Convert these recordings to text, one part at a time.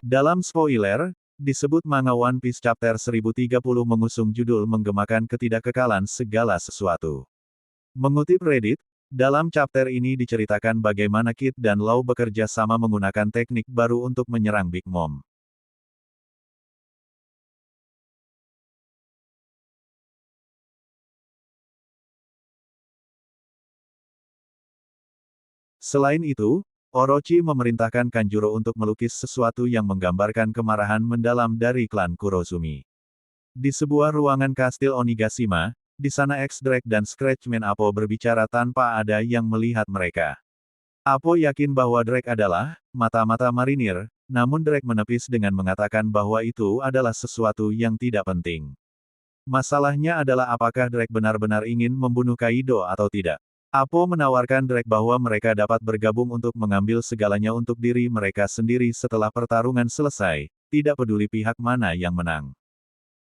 Dalam spoiler, disebut manga One Piece Chapter 1030 mengusung judul menggemakan ketidakkekalan segala sesuatu. Mengutip Reddit, dalam chapter ini diceritakan bagaimana Kid dan Law bekerja sama menggunakan teknik baru untuk menyerang Big Mom. Selain itu, Orochi memerintahkan Kanjuro untuk melukis sesuatu yang menggambarkan kemarahan mendalam dari klan Kurozumi. Di sebuah ruangan kastil Onigashima, di sana X-Drake dan Scratchman Apo berbicara tanpa ada yang melihat mereka. Apo yakin bahwa Drake adalah mata-mata marinir, namun Drake menepis dengan mengatakan bahwa itu adalah sesuatu yang tidak penting. Masalahnya adalah apakah Drake benar-benar ingin membunuh Kaido atau tidak. Apo menawarkan Drake bahwa mereka dapat bergabung untuk mengambil segalanya untuk diri mereka sendiri setelah pertarungan selesai, tidak peduli pihak mana yang menang.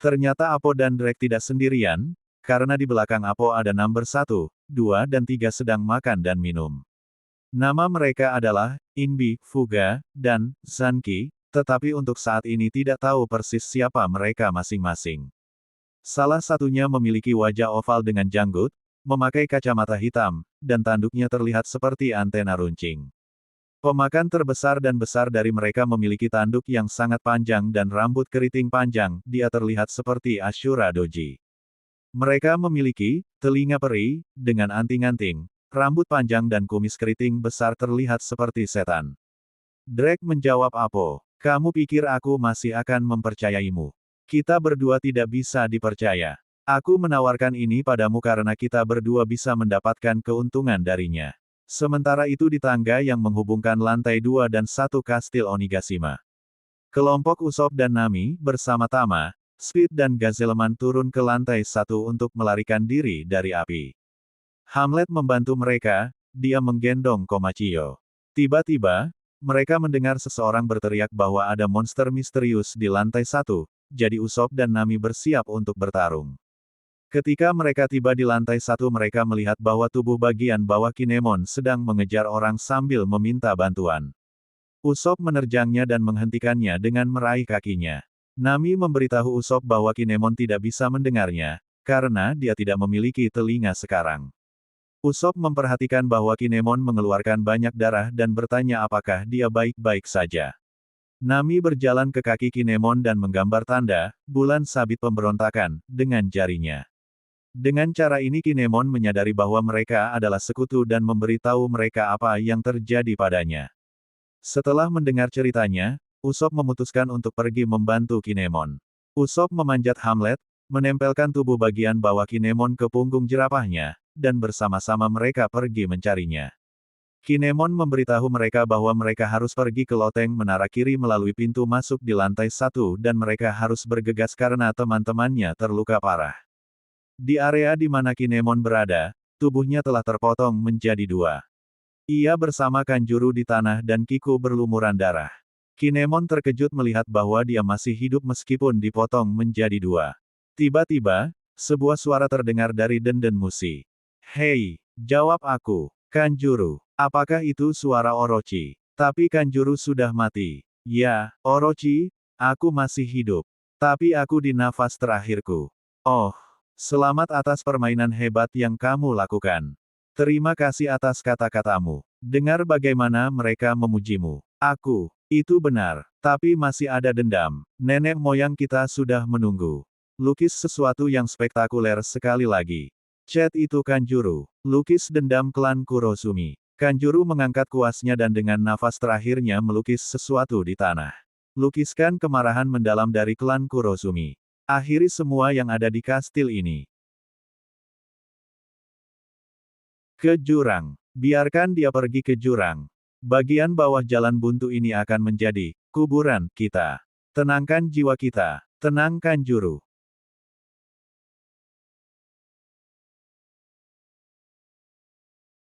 Ternyata Apo dan Drake tidak sendirian, karena di belakang Apo ada number 1, 2 dan 3 sedang makan dan minum. Nama mereka adalah Inbi, Fuga, dan Zanki, tetapi untuk saat ini tidak tahu persis siapa mereka masing-masing. Salah satunya memiliki wajah oval dengan janggut, memakai kacamata hitam, dan tanduknya terlihat seperti antena runcing. Pemakan terbesar dan besar dari mereka memiliki tanduk yang sangat panjang dan rambut keriting panjang, dia terlihat seperti Ashura Doji. Mereka memiliki telinga peri, dengan anting-anting, rambut panjang dan kumis keriting besar terlihat seperti setan. Drake menjawab Apo, "Kamu pikir aku masih akan mempercayaimu? Kita berdua tidak bisa dipercaya. Aku menawarkan ini padamu karena kita berdua bisa mendapatkan keuntungan darinya." Sementara itu di tangga yang menghubungkan lantai 2 dan 1 kastil Onigashima, kelompok Usopp dan Nami bersama Tama, Speed dan Gazelle-man turun ke lantai 1 untuk melarikan diri dari api. Hamlet membantu mereka, dia menggendong Komachiyo. Tiba-tiba, mereka mendengar seseorang berteriak bahwa ada monster misterius di lantai 1, jadi Usopp dan Nami bersiap untuk bertarung. Ketika mereka tiba di lantai 1 mereka melihat bahwa tubuh bagian bawah Kinemon sedang mengejar orang sambil meminta bantuan. Usopp menerjangnya dan menghentikannya dengan meraih kakinya. Nami memberitahu Usopp bahwa Kinemon tidak bisa mendengarnya, karena dia tidak memiliki telinga sekarang. Usopp memperhatikan bahwa Kinemon mengeluarkan banyak darah dan bertanya apakah dia baik-baik saja. Nami berjalan ke kaki Kinemon dan menggambar tanda, bulan sabit pemberontakan, dengan jarinya. Dengan cara ini Kinemon menyadari bahwa mereka adalah sekutu dan memberitahu mereka apa yang terjadi padanya. Setelah mendengar ceritanya, Usopp memutuskan untuk pergi membantu Kinemon. Usopp memanjat Hamlet, menempelkan tubuh bagian bawah Kinemon ke punggung jerapahnya, dan bersama-sama mereka pergi mencarinya. Kinemon memberitahu mereka bahwa mereka harus pergi ke loteng menara kiri melalui pintu masuk di lantai 1 dan mereka harus bergegas karena teman-temannya terluka parah. Di area di mana Kinemon berada, tubuhnya telah terpotong menjadi 2. Ia bersama Kanjuro di tanah dan Kiku berlumuran darah. Kinemon terkejut melihat bahwa dia masih hidup meskipun dipotong menjadi 2. Tiba-tiba, sebuah suara terdengar dari Denden Mushi. "Hei, jawab aku, Kanjuro. Apakah itu suara Orochi?" Tapi Kanjuro sudah mati. "Ya, Orochi, aku masih hidup. Tapi aku di nafas terakhirku. Oh, selamat atas permainan hebat yang kamu lakukan. Terima kasih atas kata-katamu. Dengar bagaimana mereka memujimu. Itu benar. Tapi masih ada dendam. Nenek moyang kita sudah menunggu. Lukis sesuatu yang spektakuler sekali lagi." Chat itu Kanjuro. Lukis dendam klan Kurozumi. Kanjuro mengangkat kuasnya dan dengan nafas terakhirnya melukis sesuatu di tanah. Lukiskan kemarahan mendalam dari klan Kurozumi. Akhiri semua yang ada di kastil ini. Ke jurang. Biarkan dia pergi ke jurang. Bagian bawah jalan buntu ini akan menjadi kuburan kita. Tenangkan jiwa kita. Tenang Kanjuro.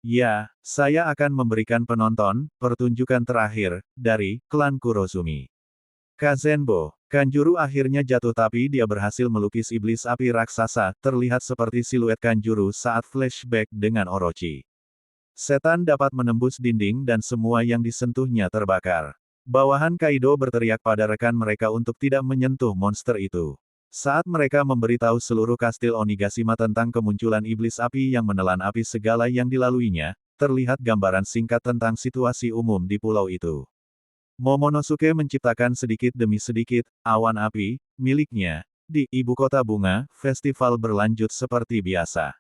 Ya, saya akan memberikan penonton pertunjukan terakhir dari klan Kurozumi. Kazenbo. Kanjuro akhirnya jatuh tapi dia berhasil melukis iblis api raksasa, terlihat seperti siluet Kanjuro saat flashback dengan Orochi. Setan dapat menembus dinding dan semua yang disentuhnya terbakar. Bawahan Kaido berteriak pada rekan mereka untuk tidak menyentuh monster itu. Saat mereka memberitahu seluruh kastil Onigashima tentang kemunculan iblis api yang menelan api segala yang dilaluinya, terlihat gambaran singkat tentang situasi umum di pulau itu. Momonosuke menciptakan sedikit demi sedikit awan api miliknya. Di ibu kota bunga, festival berlanjut seperti biasa.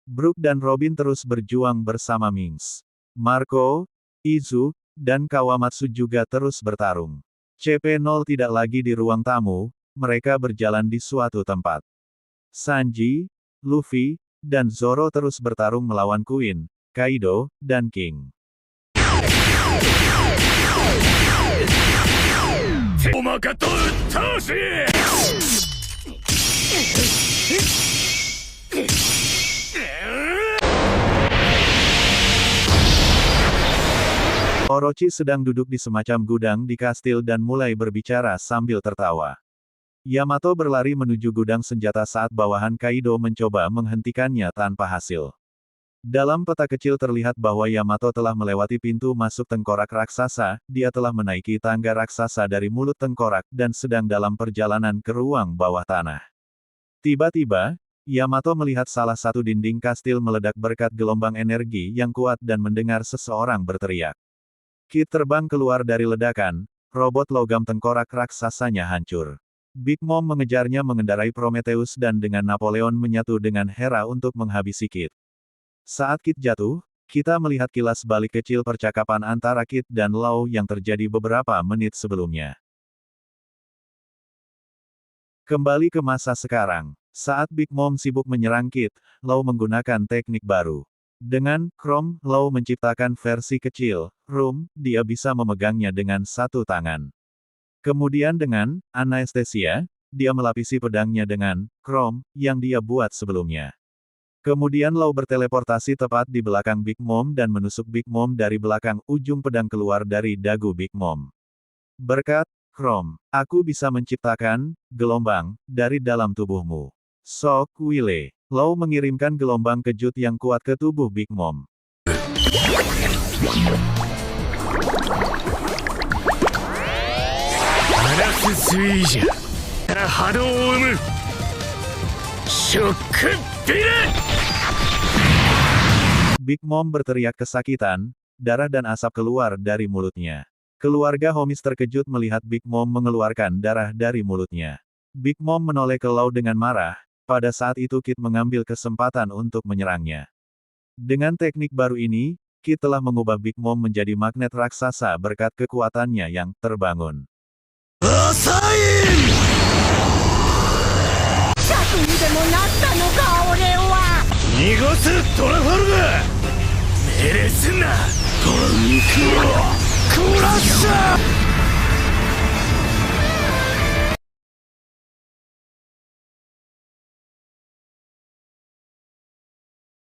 Brook dan Robin terus berjuang bersama Minx. Marco, Izu, dan Kawamatsu juga terus bertarung. CP0 tidak lagi di ruang tamu, mereka berjalan di suatu tempat. Sanji, Luffy, dan Zoro terus bertarung melawan Queen, Kaido, dan King. Orochi sedang duduk di semacam gudang di kastil dan mulai berbicara sambil tertawa. Yamato berlari menuju gudang senjata saat bawahan Kaido mencoba menghentikannya tanpa hasil. Dalam peta kecil terlihat bahwa Yamato telah melewati pintu masuk tengkorak raksasa, dia telah menaiki tangga raksasa dari mulut tengkorak dan sedang dalam perjalanan ke ruang bawah tanah. Tiba-tiba, Yamato melihat salah satu dinding kastil meledak berkat gelombang energi yang kuat dan mendengar seseorang berteriak. Kid terbang keluar dari ledakan, robot logam tengkorak raksasanya hancur. Big Mom mengejarnya mengendarai Prometheus dan dengan Napoleon menyatu dengan Hera untuk menghabisi Kid. Saat Kid jatuh, kita melihat kilas balik kecil percakapan antara Kid dan Law yang terjadi beberapa menit sebelumnya. Kembali ke masa sekarang, saat Big Mom sibuk menyerang Kid, Law menggunakan teknik baru. Dengan Chrome, Law menciptakan versi kecil, Room, dia bisa memegangnya dengan satu tangan. Kemudian dengan Anestesia, dia melapisi pedangnya dengan Chrome, yang dia buat sebelumnya. Kemudian Law berteleportasi tepat di belakang Big Mom dan menusuk Big Mom dari belakang, ujung pedang keluar dari dagu Big Mom. Berkat Chrome, aku bisa menciptakan gelombang dari dalam tubuhmu. Shock Wille. Law mengirimkan gelombang kejut yang kuat ke tubuh Big Mom. Big Mom berteriak kesakitan, darah dan asap keluar dari mulutnya. Keluarga Homies terkejut melihat Big Mom mengeluarkan darah dari mulutnya. Big Mom menoleh ke Law dengan marah. Pada saat itu Kid mengambil kesempatan untuk menyerangnya. Dengan teknik baru ini, Kid telah mengubah Big Mom menjadi magnet raksasa berkat kekuatannya yang terbangun. Rasain!